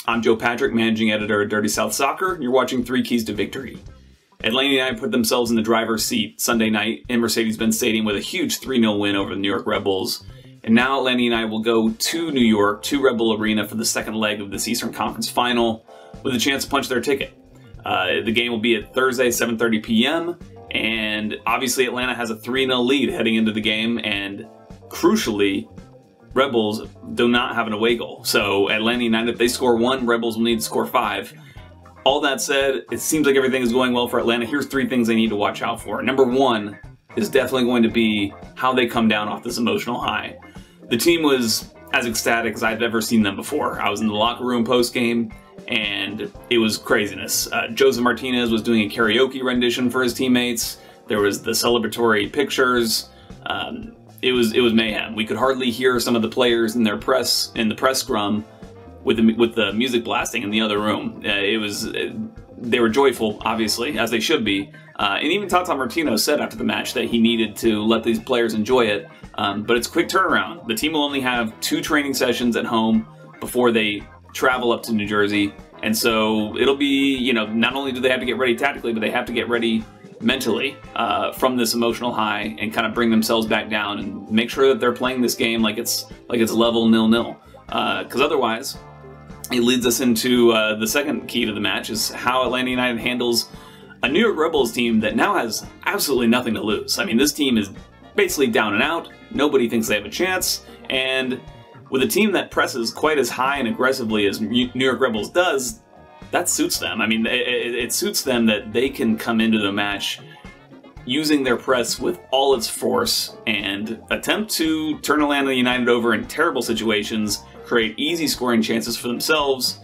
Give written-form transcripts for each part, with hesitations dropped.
I'm Joe Patrick, managing editor of Dirty South Soccer. You're watching Three Keys to Victory. Atlanta United put themselves in the driver's seat Sunday night in Mercedes-Benz Stadium with a huge 3-0 win over the New York Red Bulls. And now Atlanta United will go to New York, to Red Bull Arena for the second leg of this Eastern Conference final with a chance to punch their ticket. The game will be at Thursday, 7:30 p.m. And obviously Atlanta has a 3-0 lead heading into the game, and crucially, Red Bulls do not have an away goal. So Atlanta United, if they score 1, Red Bulls will need to score 5. All that said, it seems like everything is going well for Atlanta. Here's 3 things they need to watch out for. Number 1 is definitely going to be how they come down off this emotional high. The team was as ecstatic as I've ever seen them before. I was in the locker room post-game, and it was craziness. Joseph Martinez was doing a karaoke rendition for his teammates. There was the celebratory pictures. It was mayhem. We could hardly hear some of the players in the press scrum with the music blasting in the other room. They were joyful, obviously, as they should be. And even Tata Martino said after the match that he needed to let these players enjoy it. But it's a quick turnaround. The team will only have 2 training sessions at home before they travel up to New Jersey. And so it'll be, not only do they have to get ready tactically, but they have to get ready mentally from this emotional high and kind of bring themselves back down and make sure that they're playing this game like it's level 0-0. Because otherwise, it leads us into the second key to the match, is how Atlanta United handles a New York Red Bulls team that now has absolutely nothing to lose. I mean, this team is basically down and out. Nobody thinks they have a chance. And with a team that presses quite as high and aggressively as New York Red Bulls does, that suits them. I mean, it suits them that they can come into the match using their press with all its force and attempt to turn Atlanta United over in terrible situations, create easy scoring chances for themselves.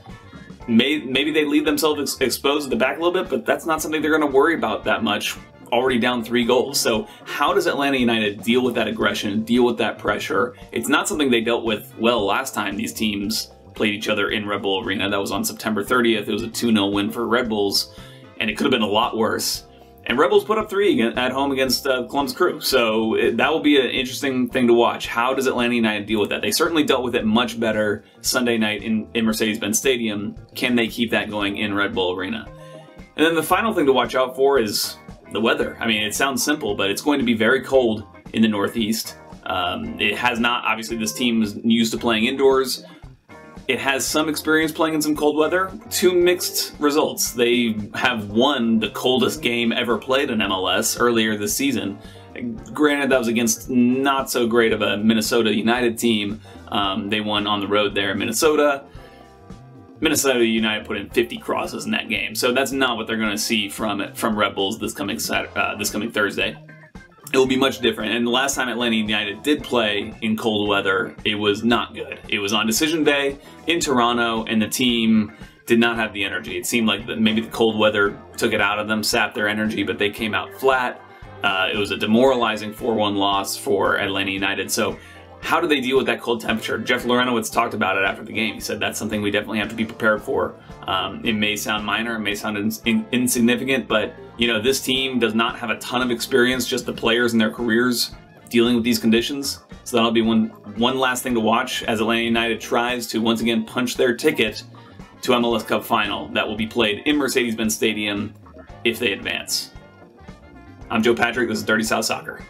Maybe they leave themselves exposed at the back a little bit, but that's not something they're going to worry about that much, already down 3 goals. So how does Atlanta United deal with that aggression, deal with that pressure? It's not something they dealt with well last time these teams played each other in Red Bull Arena. That was on September 30th. It was a 2-0 win for Red Bulls, and it could have been a lot worse. And Red Bulls put up 3 at home against Columbus Crew. So that will be an interesting thing to watch. How does Atlanta United deal with that? They certainly dealt with it much better Sunday night in Mercedes-Benz Stadium. Can they keep that going in Red Bull Arena? And then the final thing to watch out for is the weather. I mean, it sounds simple, but it's going to be very cold in the Northeast. It has not, obviously this team is used to playing indoors. It has some experience playing in some cold weather. 2 mixed results. They have won the coldest game ever played in MLS earlier this season. Granted, that was against not so great of a Minnesota United team. They won on the road there in Minnesota. Minnesota United put in 50 crosses in that game, so that's not what they're going to see from Red Bulls this coming Thursday. It will be much different. And the last time Atlanta United did play in cold weather, it was not good. It was on decision day in Toronto, and the team did not have the energy. It seemed like maybe the cold weather took it out of them, sapped their energy, but they came out flat. It was a demoralizing 4-1 loss for Atlanta United. So how do they deal with that cold temperature? Jeff Lorenowitz talked about it after the game. He said that's something we definitely have to be prepared for. It may sound minor, it may sound insignificant, but this team does not have a ton of experience, just the players in their careers dealing with these conditions. So that'll be one last thing to watch as Atlanta United tries to once again punch their ticket to MLS Cup final that will be played in Mercedes-Benz Stadium if they advance. I'm Joe Patrick, this is Dirty South Soccer.